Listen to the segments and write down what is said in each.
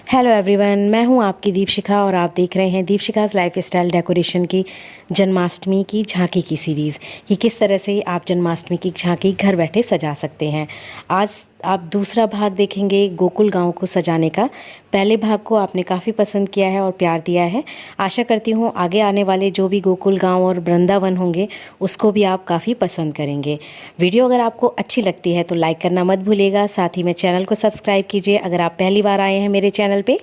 Hello everyone, मैं हूं आपकी दीपशिखा और आप देख रहे हैं दीपशिखा's लाइफ स्टाइल डेकोरेशन की जन्माष्टमी की झांकी की सीरीज़ कि किस तरह से आप जन्माष्टमी की झांकी घर बैठे सजा सकते हैं। आज आप दूसरा भाग देखेंगे गोकुल गांव को सजाने का। पहले भाग को आपने काफ़ी पसंद किया है और प्यार दिया है। आशा करती हूँ आगे आने वाले जो भी गोकुल गांव और वृंदावन होंगे उसको भी आप काफ़ी पसंद करेंगे। वीडियो अगर आपको अच्छी लगती है तो लाइक करना मत भूलिएगा। साथ ही में चैनल को सब्सक्राइब कीजिए अगर आप पहली बार आए हैं मेरे चैनल पे।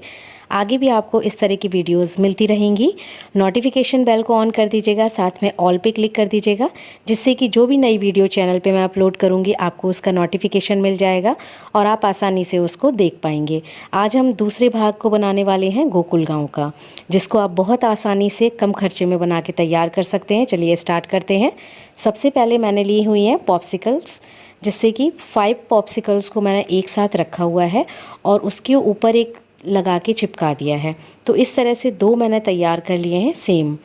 आगे भी आपको इस तरह की वीडियोस मिलती रहेंगी। नोटिफिकेशन बेल को ऑन कर दीजिएगा, साथ में ऑल पे क्लिक कर दीजिएगा, जिससे कि जो भी नई वीडियो चैनल पे मैं अपलोड करूँगी आपको उसका नोटिफिकेशन मिल जाएगा और आप आसानी से उसको देख पाएंगे। आज हम दूसरे भाग को बनाने वाले हैं गोकुल गाँव का, जिसको आप बहुत आसानी से कम खर्चे में बना के तैयार कर सकते हैं। चलिए स्टार्ट करते हैं। सबसे पहले मैंने ली हुई हैं पॉप्सिकल्स, जिससे कि 5 पॉप्सिकल्स को मैंने एक साथ रखा हुआ है और उसके ऊपर एक लगा के चिपका दिया है। तो इस तरह से 2 मैंने तैयार कर लिए हैं सेम।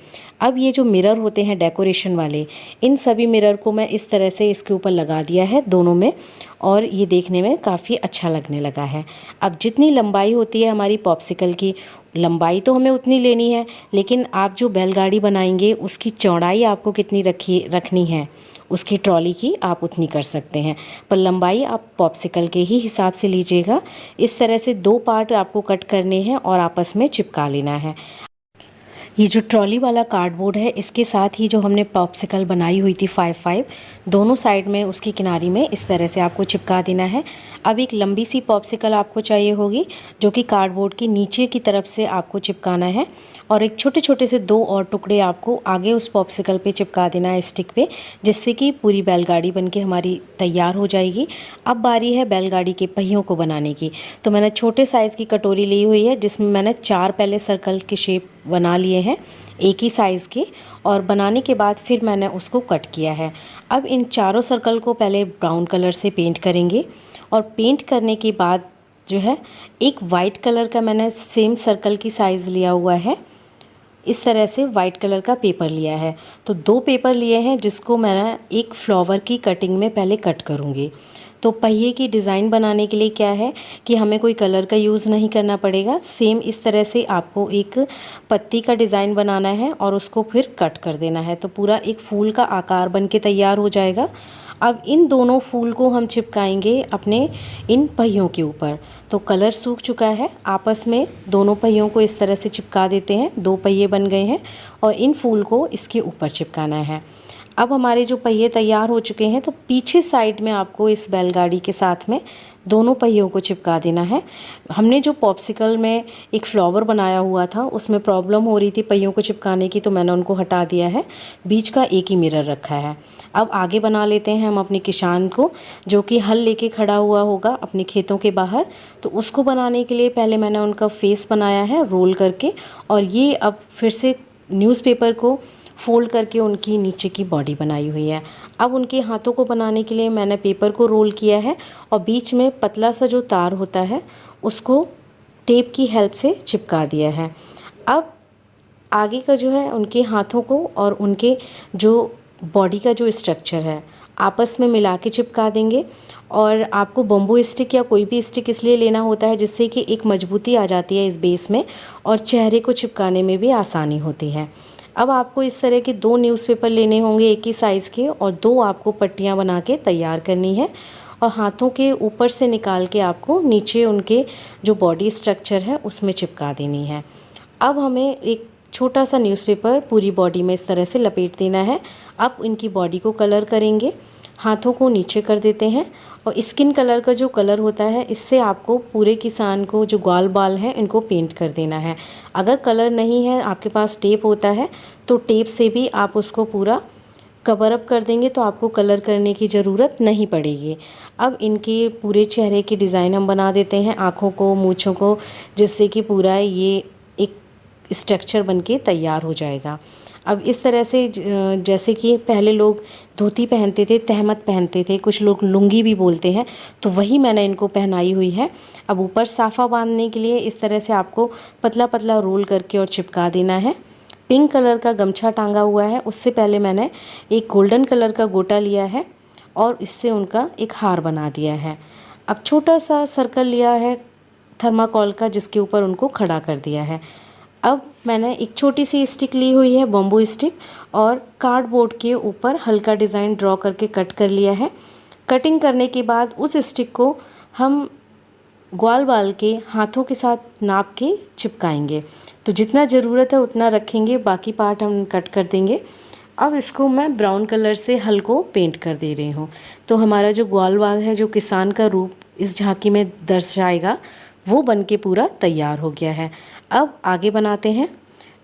अब ये जो मिरर होते हैं डेकोरेशन वाले, इन सभी मिरर को मैं इस तरह से इसके ऊपर लगा दिया है दोनों में, और ये देखने में काफ़ी अच्छा लगने लगा है। अब जितनी लंबाई होती है हमारी पॉप्सिकल की, लंबाई तो हमें उतनी लेनी है, लेकिन आप जो बैलगाड़ी बनाएंगे उसकी चौड़ाई आपको कितनी रखनी है, उसकी ट्रॉली की आप उतनी कर सकते हैं, पर लंबाई आप पॉप्सिकल के ही हिसाब से लीजिएगा। इस तरह से 2 पार्ट आपको कट करने हैं और आपस में चिपका लेना है। ये जो ट्रॉली वाला कार्डबोर्ड है, इसके साथ ही जो हमने पॉप्सिकल बनाई हुई थी 5-5, दोनों साइड में उसकी किनारी में इस तरह से आपको चिपका देना है। अब एक लंबी सी पॉप्सिकल आपको चाहिए होगी जो कि कार्डबोर्ड की नीचे की तरफ से आपको चिपकाना है, और एक छोटे छोटे से 2 और टुकड़े आपको आगे उस पॉप्सिकल पे चिपका देना है स्टिक पे, जिससे कि पूरी बैलगाड़ी बनके हमारी तैयार हो जाएगी। अब बारी है बैलगाड़ी के पहियों को बनाने की। तो मैंने छोटे साइज़ की कटोरी ली हुई है, जिसमें मैंने 4 पहले सर्कल के शेप बना लिए हैं एक ही साइज़ के, और बनाने के बाद फिर मैंने उसको कट किया है। अब इन चारों सर्कल को पहले ब्राउन कलर से पेंट करेंगे, और पेंट करने के बाद जो है एक वाइट कलर का मैंने सेम सर्कल की साइज़ लिया हुआ है। इस तरह से वाइट कलर का पेपर लिया है। तो 2 पेपर लिए हैं जिसको मैं एक फ्लावर की कटिंग में पहले कट करूँगी। तो पहिए की डिज़ाइन बनाने के लिए क्या है कि हमें कोई कलर का यूज़ नहीं करना पड़ेगा। सेम इस तरह से आपको एक पत्ती का डिज़ाइन बनाना है और उसको फिर कट कर देना है, तो पूरा एक फूल का आकार बन के तैयार हो जाएगा। अब इन दोनों फूल को हम चिपकाएंगे अपने इन पहियों के ऊपर। तो कलर सूख चुका है, आपस में दोनों पहियों को इस तरह से चिपका देते हैं। 2 पहिए बन गए हैं और इन फूल को इसके ऊपर चिपकाना है। अब हमारे जो पहिए तैयार हो चुके हैं, तो पीछे साइड में आपको इस बैलगाड़ी के साथ में दोनों पहियों को चिपका देना है। हमने जो पॉप्सिकल में एक फ्लावर बनाया हुआ था उसमें प्रॉब्लम हो रही थी पहियों को चिपकाने की, तो मैंने उनको हटा दिया है। बीच का एक ही मिरर रखा है। अब आगे बना लेते हैं हम अपने किसान को, जो कि हल लेके खड़ा हुआ होगा अपने खेतों के बाहर। तो उसको बनाने के लिए पहले मैंने उनका फेस बनाया है रोल करके, और ये अब फिर से न्यूज़पेपर को फोल्ड करके उनकी नीचे की बॉडी बनाई हुई है। अब उनके हाथों को बनाने के लिए मैंने पेपर को रोल किया है और बीच में पतला सा जो तार होता है उसको टेप की हेल्प से चिपका दिया है। अब आगे का जो है उनके हाथों को और उनके जो बॉडी का जो स्ट्रक्चर है आपस में मिला के चिपका देंगे। और आपको बम्बू स्टिक या कोई भी स्टिक इसलिए लेना होता है जिससे कि एक मजबूती आ जाती है इस बेस में, और चेहरे को चिपकाने में भी आसानी होती है। अब आपको इस तरह के 2 न्यूज़पेपर लेने होंगे एक ही साइज़ के, और 2 आपको पट्टियाँ बना के तैयार करनी है, और हाथों के ऊपर से निकाल के आपको नीचे उनके जो बॉडी स्ट्रक्चर है उसमें चिपका देनी है। अब हमें एक छोटा सा न्यूज़पेपर पूरी बॉडी में इस तरह से लपेट देना है। अब इनकी बॉडी को कलर करेंगे। हाथों को नीचे कर देते हैं, और स्किन कलर का जो कलर होता है इससे आपको पूरे किसान को जो ग्वाल बाल हैं इनको पेंट कर देना है। अगर कलर नहीं है, आपके पास टेप होता है, तो टेप से भी आप उसको पूरा कवर अप कर देंगे, तो आपको कलर करने की ज़रूरत नहीं पड़ेगी। अब इनके पूरे चेहरे की डिज़ाइन हम बना देते हैं, आँखों को, मूँछों को, जिससे कि पूरा ये एक स्ट्रक्चर बनके तैयार हो जाएगा। अब इस तरह से जैसे कि पहले लोग धोती पहनते थे, तहमत पहनते थे, कुछ लोग लुंगी भी बोलते हैं, तो वही मैंने इनको पहनाई हुई है। अब ऊपर साफ़ा बांधने के लिए इस तरह से आपको पतला पतला रोल करके और चिपका देना है। पिंक कलर का गमछा टांगा हुआ है, उससे पहले मैंने एक गोल्डन कलर का गोटा लिया है और इससे उनका एक हार बना दिया है। अब छोटा सा सर्कल लिया है थर्माकोल का, जिसके ऊपर उनको खड़ा कर दिया है। अब मैंने एक छोटी सी स्टिक ली हुई है, बम्बू स्टिक, और कार्डबोर्ड के ऊपर हल्का डिज़ाइन ड्रॉ करके कट कर लिया है। कटिंग करने के बाद उस स्टिक को हम ग्वाल बाल के हाथों के साथ नाप के चिपकाएंगे। तो जितना ज़रूरत है उतना रखेंगे, बाकी पार्ट हम कट कर देंगे। अब इसको मैं ब्राउन कलर से हल्को पेंट कर दे रही हूँ। तो हमारा जो ग्वाल बाल है, जो किसान का रूप इस झांकी में दर्शाएगा, वो बन के पूरा तैयार हो गया है। अब आगे बनाते हैं।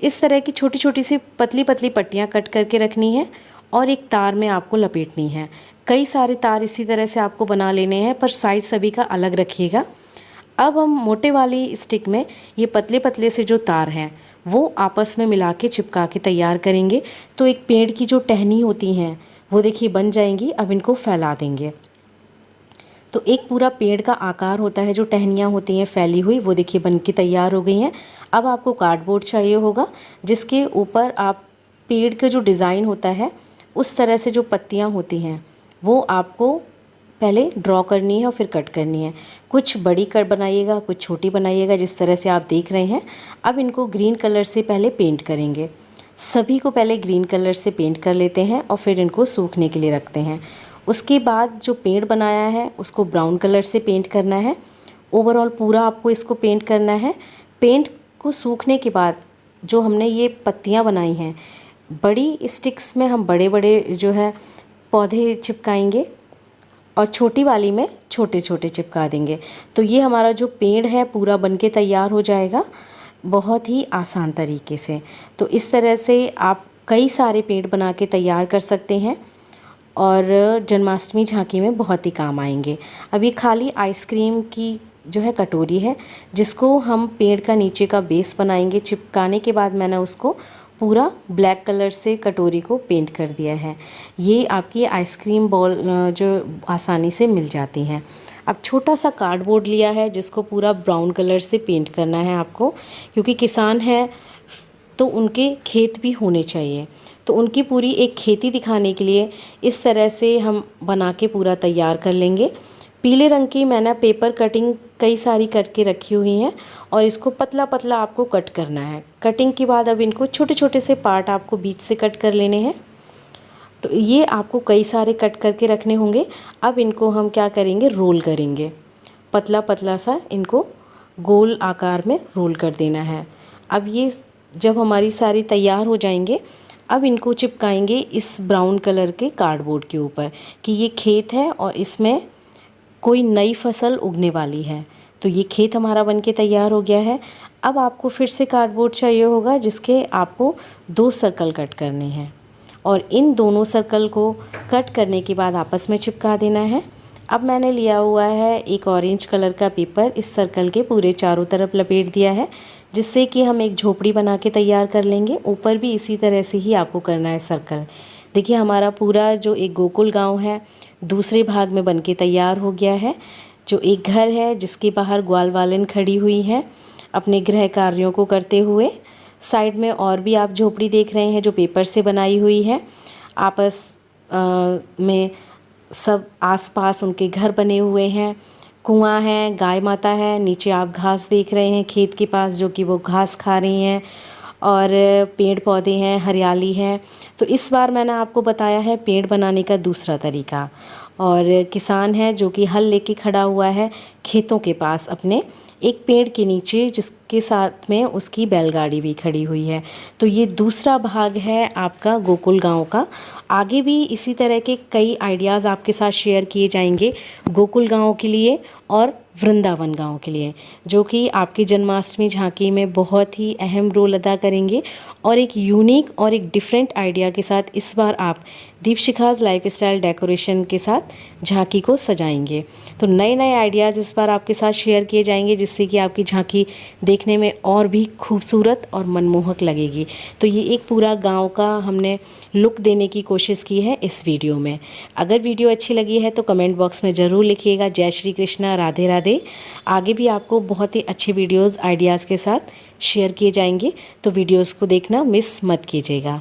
इस तरह की छोटी छोटी सी पतली पतली पट्टियाँ कट करके रखनी है और एक तार में आपको लपेटनी है। कई सारे तार इसी तरह से आपको बना लेने हैं, पर साइज़ सभी का अलग रखिएगा। अब हम मोटे वाली स्टिक में ये पतले पतले से जो तार हैं वो आपस में मिला के चिपका के तैयार करेंगे। तो एक पेड़ की जो टहनी होती हैं वो देखिए बन जाएंगी। अब इनको फैला देंगे। तो एक पूरा पेड़ का आकार होता है, जो टहनियाँ होती हैं फैली हुई, वो देखिए बन के तैयार हो गई हैं। अब आपको कार्डबोर्ड चाहिए होगा, जिसके ऊपर आप पेड़ का जो डिज़ाइन होता है उस तरह से जो पत्तियाँ होती हैं वो आपको पहले ड्रॉ करनी है और फिर कट करनी है। कुछ बड़ी कट बनाइएगा, कुछ छोटी बनाइएगा, जिस तरह से आप देख रहे हैं। अब इनको ग्रीन कलर से पहले पेंट करेंगे। सभी को पहले ग्रीन कलर से पेंट कर लेते हैं और फिर इनको सूखने के लिए रखते हैं। उसके बाद जो पेड़ बनाया है उसको ब्राउन कलर से पेंट करना है। ओवरऑल पूरा आपको इसको पेंट करना है। पेंट को सूखने के बाद जो हमने ये पत्तियाँ बनाई हैं, बड़ी स्टिक्स में हम बड़े बड़े जो है पौधे चिपकाएंगे और छोटी वाली में छोटे छोटे चिपका देंगे। तो ये हमारा जो पेड़ है पूरा बन के तैयार हो जाएगा, बहुत ही आसान तरीके से। तो इस तरह से आप कई सारे पेड़ बना के तैयार कर सकते हैं और जन्माष्टमी झांकी में बहुत ही काम आएंगे। अब ये खाली आइसक्रीम की जो है कटोरी है, जिसको हम पेड़ का नीचे का बेस बनाएंगे। चिपकाने के बाद मैंने उसको पूरा ब्लैक कलर से कटोरी को पेंट कर दिया है। ये आपकी आइसक्रीम बॉल जो आसानी से मिल जाती हैं। अब छोटा सा कार्डबोर्ड लिया है, जिसको पूरा ब्राउन कलर से पेंट करना है आपको, क्योंकि किसान हैं तो उनके खेत भी होने चाहिए। तो उनकी पूरी एक खेती दिखाने के लिए इस तरह से हम बना के पूरा तैयार कर लेंगे। पीले रंग की मैंने पेपर कटिंग कई सारी करके रखी हुई हैं और इसको पतला पतला आपको कट करना है। कटिंग के बाद अब इनको छोटे छोटे से पार्ट आपको बीच से कट कर लेने हैं। तो ये आपको कई सारे कट करके रखने होंगे। अब इनको हम क्या करेंगे, रोल करेंगे। पतला पतला सा इनको गोल आकार में रोल कर देना है। अब ये जब हमारी सारी तैयार हो जाएंगे, अब इनको चिपकाएंगे इस ब्राउन कलर के कार्डबोर्ड के ऊपर कि ये खेत है और इसमें कोई नई फसल उगने वाली है। तो ये खेत हमारा बनके तैयार हो गया है। अब आपको फिर से कार्डबोर्ड चाहिए होगा, जिसके आपको 2 सर्कल कट करने हैं और इन दोनों सर्कल को कट करने के बाद आपस में चिपका देना है। अब मैंने लिया हुआ है एक ऑरेंज कलर का पेपर, इस सर्कल के पूरे चारों तरफ लपेट दिया है, जिससे कि हम एक झोपड़ी बना के तैयार कर लेंगे। ऊपर भी इसी तरह से ही आपको करना है सर्कल। देखिए हमारा पूरा जो एक गोकुल गांव है दूसरे भाग में बनके तैयार हो गया है। जो एक घर है जिसके बाहर ग्वालवालिन खड़ी हुई हैं अपने गृह कार्यों को करते हुए। साइड में और भी आप झोपड़ी देख रहे हैं जो पेपर से बनाई हुई है। आपस में सब आसपास उनके घर बने हुए हैं। कुआं है, गाय माता है, नीचे आप घास देख रहे हैं खेत के पास, जो कि वो घास खा रही हैं, और पेड़ पौधे हैं, हरियाली है। तो इस बार मैंने आपको बताया है पेड़ बनाने का दूसरा तरीका। और किसान है जो कि हल लेके खड़ा हुआ है खेतों के पास अपने, एक पेड़ के नीचे, जिसके साथ में उसकी बैलगाड़ी भी खड़ी हुई है। तो ये दूसरा भाग है आपका गोकुल गांव का। आगे भी इसी तरह के कई आइडियाज़ आपके साथ शेयर किए जाएंगे गोकुल गांव के लिए और वृंदावन गांव के लिए, जो कि आपकी जन्माष्टमी झांकी में बहुत ही अहम रोल अदा करेंगे। और एक यूनिक और एक डिफरेंट आइडिया के साथ इस बार आप दीपशिखाज़ लाइफस्टाइल डेकोरेशन के साथ झांकी को सजाएंगे। तो नए नए आइडियाज़ इस बार आपके साथ शेयर किए जाएंगे, जिससे कि आपकी झांकी देखने में और भी खूबसूरत और मनमोहक लगेगी। तो ये एक पूरा गांव का हमने लुक देने की कोशिश की है इस वीडियो में। अगर वीडियो अच्छी लगी है तो कमेंट बॉक्स में ज़रूर लिखिएगा। जय श्री कृष्णा, राधे राधे। आगे भी आपको बहुत ही अच्छे वीडियोज़ आइडियाज़ के साथ शेयर किए जाएंगे, तो वीडियोज़ को देखना मिस मत कीजिएगा।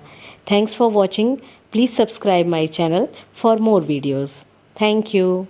Thanks for watching. Please subscribe my channel for more videos. Thank you.